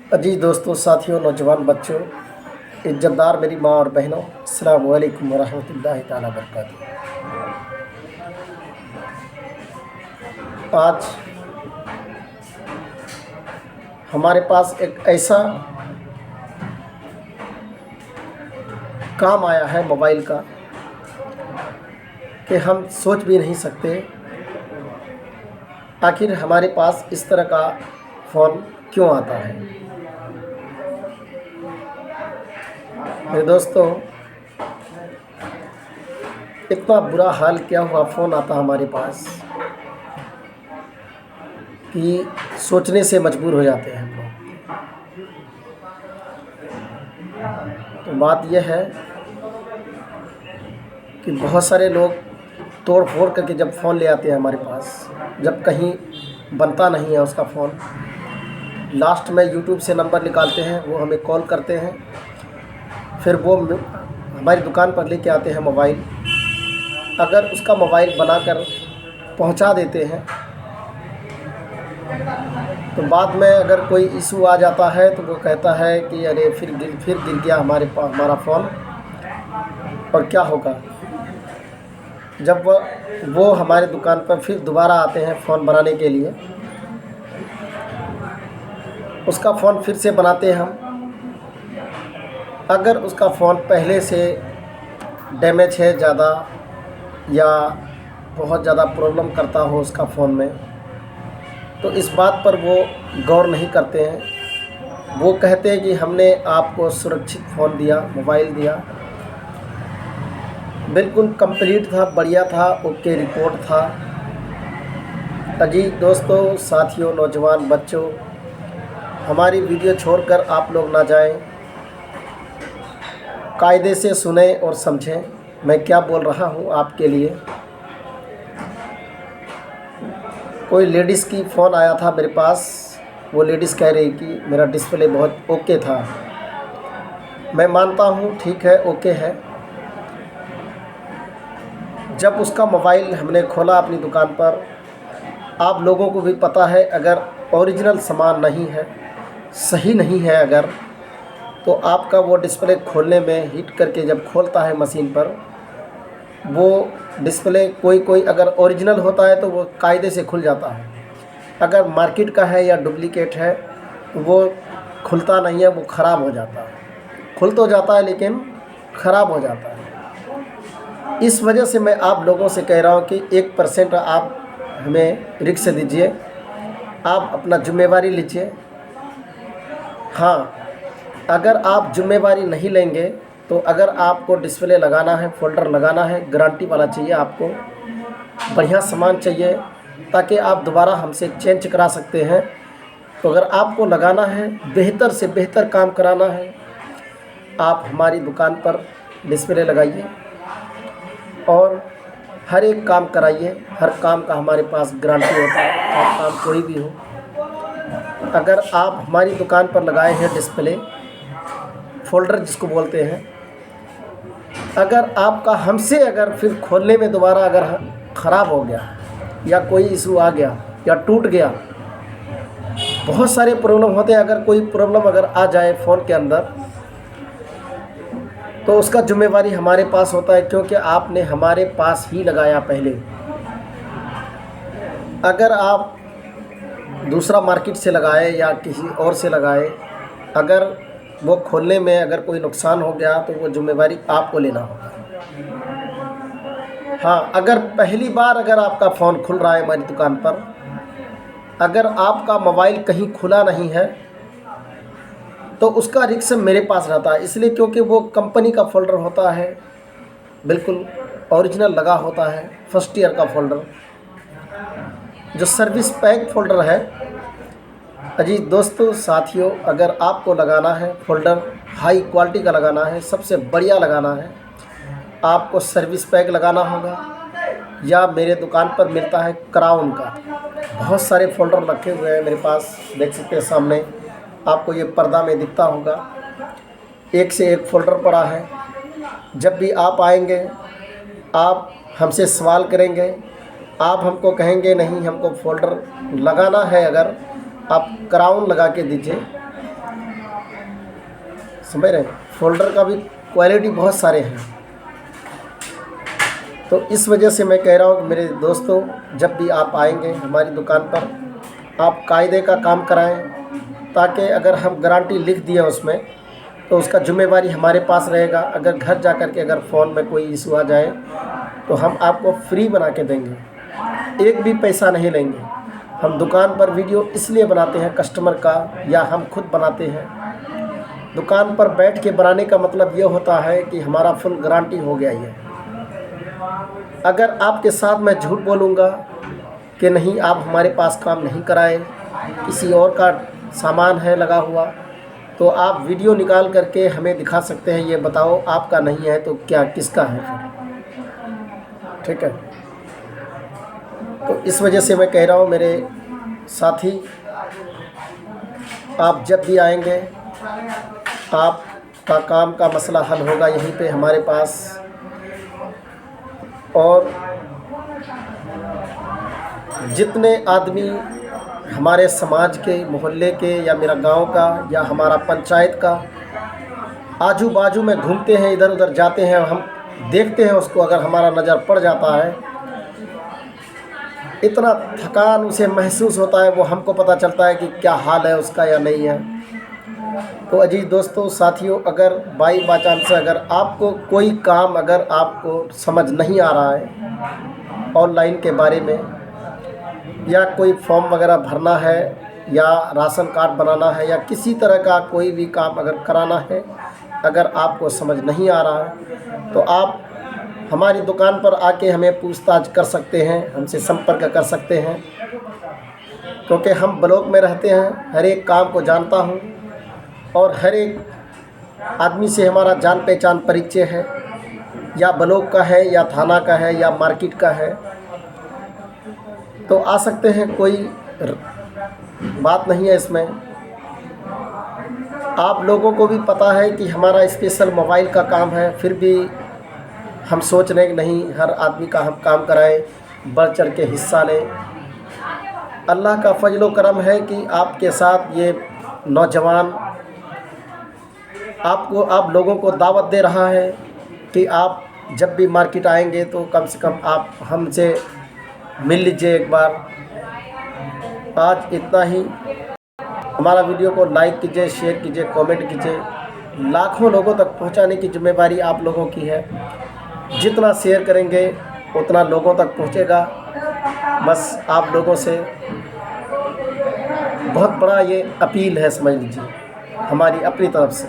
अजीज़ दोस्तों, साथियों, नौजवान बच्चों, इज़्ज़तदार मेरी माँ और बहनों, अस्सलाम वालेकुम वरहमतुल्लाहि ताला बरकातहू। आज हमारे पास एक ऐसा काम आया है मोबाइल का कि हम सोच भी नहीं सकते आखिर हमारे पास इस तरह का फ़ोन क्यों आता है। मेरे दोस्तों, इतना बुरा हाल क्या हुआ फ़ोन आता हमारे पास कि सोचने से मजबूर हो जाते हैं हम लोग। तो बात यह है कि बहुत सारे लोग तोड़ फोड़ करके जब फ़ोन ले आते हैं हमारे पास, जब कहीं बनता नहीं है उसका फ़ोन, लास्ट में यूट्यूब से नंबर निकालते हैं, वो हमें कॉल करते हैं, फिर वो हमारी दुकान पर लेके आते हैं मोबाइल। अगर उसका मोबाइल बनाकर पहुंचा देते हैं तो बाद में अगर कोई इशू आ जाता है तो वो कहता है कि अरे फिर गिर गया हमारा फ़ोन, और क्या होगा। जब वो हमारे दुकान पर फिर दोबारा आते हैं फ़ोन बनाने के लिए, उसका फ़ोन फिर से बनाते हैं हम। अगर उसका फ़ोन पहले से डैमेज है ज़्यादा या बहुत ज़्यादा प्रॉब्लम करता हो उसका फ़ोन में, तो इस बात पर वो गौर नहीं करते हैं। वो कहते हैं कि हमने आपको सुरक्षित फ़ोन दिया, मोबाइल दिया, बिल्कुल कंप्लीट था, बढ़िया था, ओके रिपोर्ट था। अजीज दोस्तों, साथियों, नौजवान बच्चों, हमारी वीडियो छोड़कर आप लोग ना जाएं, कायदे से सुने और समझें मैं क्या बोल रहा हूं आपके लिए। कोई लेडीज़ की फ़ोन आया था मेरे पास। वो लेडीज़ कह रही कि मेरा डिस्प्ले बहुत ओके था। मैं मानता हूँ ठीक है, ओके है। जब उसका मोबाइल हमने खोला अपनी दुकान पर, आप लोगों को भी पता है, अगर ओरिजिनल सामान नहीं है, सही नहीं है अगर, तो आपका वो डिस्प्ले खोलने में हिट करके जब खोलता है मशीन पर, वो डिस्प्ले कोई अगर ओरिजिनल होता है तो वो कायदे से खुल जाता है। अगर मार्केट का है या डुप्लीकेट है तो वो खुलता नहीं है, वो ख़राब हो जाता है। खुल तो जाता है लेकिन ख़राब हो जाता है। इस वजह से मैं आप लोगों से कह रहा हूँ कि 1% आप हमें रिस्क दीजिए, आप अपना ज़िम्मेवारी लीजिए। हाँ, अगर आप ज़िम्मेवारी नहीं लेंगे तो अगर आपको डिस्प्ले लगाना है, फ़ोल्डर लगाना है, गारंटी वाला चाहिए, आपको बढ़िया सामान चाहिए ताकि आप दोबारा हमसे चेंज करा सकते हैं। तो अगर आपको लगाना है, बेहतर से बेहतर काम कराना है, आप हमारी दुकान पर डिस्प्ले लगाइए और हर एक काम कराइए। हर काम का हमारे पास गारंटी होता है, चाहे काम कोई भी हो। अगर आप हमारी दुकान पर लगाए हैं डिस्प्ले, फ़ोल्डर जिसको बोलते हैं, अगर आपका हमसे अगर फिर खोलने में दोबारा अगर ख़राब हो गया या कोई इशू आ गया या टूट गया, बहुत सारे प्रॉब्लम होते हैं। अगर कोई प्रॉब्लम अगर आ जाए फ़ोन के अंदर तो उसका ज़िम्मेवारी हमारे पास होता है, क्योंकि आपने हमारे पास ही लगाया पहले। अगर आप दूसरा मार्केट से लगाए या किसी और से लगाए, अगर वो खोलने में अगर कोई नुकसान हो गया तो वो ज़िम्मेवारी आपको लेना होगा। हाँ, अगर पहली बार अगर आपका फ़ोन खुल रहा है हमारी दुकान पर, अगर आपका मोबाइल कहीं खुला नहीं है तो उसका रिस्क मेरे पास रहता है। इसलिए क्योंकि वो कंपनी का फ़ोल्डर होता है, बिल्कुल ओरिजिनल लगा होता है, फर्स्ट ईयर का फ़ोल्डर, जो सर्विस पैक फ़ोल्डर है। अजीज दोस्तों, साथियों, अगर आपको लगाना है फ़ोल्डर, हाई क्वालिटी का लगाना है, सबसे बढ़िया लगाना है, आपको सर्विस पैक लगाना होगा, या मेरे दुकान पर मिलता है क्राउन का। बहुत सारे फ़ोल्डर रखे हुए हैं मेरे पास, देख सकते हैं सामने आपको, ये पर्दा में दिखता होगा, एक से एक फ़ोल्डर पड़ा है। जब भी आप आएंगे, आप हमसे सवाल करेंगे, आप हमको कहेंगे नहीं हमको फ़ोल्डर लगाना है, अगर आप क्राउन लगा के दीजिए, समझ रहे हैं। फ़ोल्डर का भी क्वालिटी बहुत सारे हैं। तो इस वजह से मैं कह रहा हूँ कि मेरे दोस्तों, जब भी आप आएंगे हमारी दुकान पर, आप कायदे का काम कराएं, ताकि अगर हम गारंटी लिख दिए उसमें तो उसका ज़िम्मेवारी हमारे पास रहेगा। अगर घर जा कर के अगर फ़ोन में कोई इशू आ जाए तो हम आपको फ्री बना के देंगे, एक भी पैसा नहीं लेंगे। हम दुकान पर वीडियो इसलिए बनाते हैं कस्टमर का, या हम खुद बनाते हैं। दुकान पर बैठ के बनाने का मतलब ये होता है कि हमारा फुल गारंटी हो गया है। अगर आपके साथ मैं झूठ बोलूँगा कि नहीं आप हमारे पास काम नहीं कराए, किसी और का सामान है लगा हुआ, तो आप वीडियो निकाल करके हमें दिखा सकते हैं, ये बताओ आपका नहीं है तो क्या किसका है फिर, ठीक है। तो इस वजह से मैं कह रहा हूँ मेरे साथी, आप जब भी आएंगे आपका काम का मसला हल होगा यहीं पे हमारे पास। और जितने आदमी हमारे समाज के, मोहल्ले के, या मेरा गांव का, या हमारा पंचायत का आजू बाजू में घूमते हैं, इधर उधर जाते हैं, हम देखते हैं उसको, अगर हमारा नज़र पड़ जाता है, इतना थकान उसे महसूस होता है, वो हमको पता चलता है कि क्या हाल है उसका या नहीं है। तो अजीज दोस्तों, साथियों, अगर बाई चांस से अगर आपको कोई काम अगर आपको समझ नहीं आ रहा है ऑनलाइन के बारे में, या कोई फॉर्म वगैरह भरना है, या राशन कार्ड बनाना है, या किसी तरह का कोई भी काम अगर कराना है, अगर आपको समझ नहीं आ रहा है तो आप हमारी दुकान पर आके हमें पूछताछ कर सकते हैं, हमसे संपर्क कर सकते हैं। क्योंकि हम ब्लॉक में रहते हैं, हर एक काम को जानता हूं, और हर एक आदमी से हमारा जान पहचान परिचय है, या ब्लॉक का है, या थाना का है, या मार्केट का है। तो आ सकते हैं, कोई बात नहीं है इसमें। आप लोगों को भी पता है कि हमारा स्पेशल मोबाइल का काम है, फिर भी हम सोच रहे हैं कि नहीं, हर आदमी का हम काम कराएं, बढ़ चढ़ के हिस्सा लें। अल्लाह का फजलो करम है कि आपके साथ ये नौजवान आप लोगों को दावत दे रहा है कि आप जब भी मार्केट आएंगे तो कम से कम आप हमसे मिल लीजिए एक बार। आज इतना ही। हमारा वीडियो को लाइक कीजिए, शेयर कीजिए, कमेंट कीजिए। लाखों लोगों तक पहुंचाने की जिम्मेदारी आप लोगों की है। जितना शेयर करेंगे उतना लोगों तक पहुंचेगा। बस आप लोगों से बहुत बड़ा ये अपील है, समझ लीजिए, हमारी अपनी तरफ से।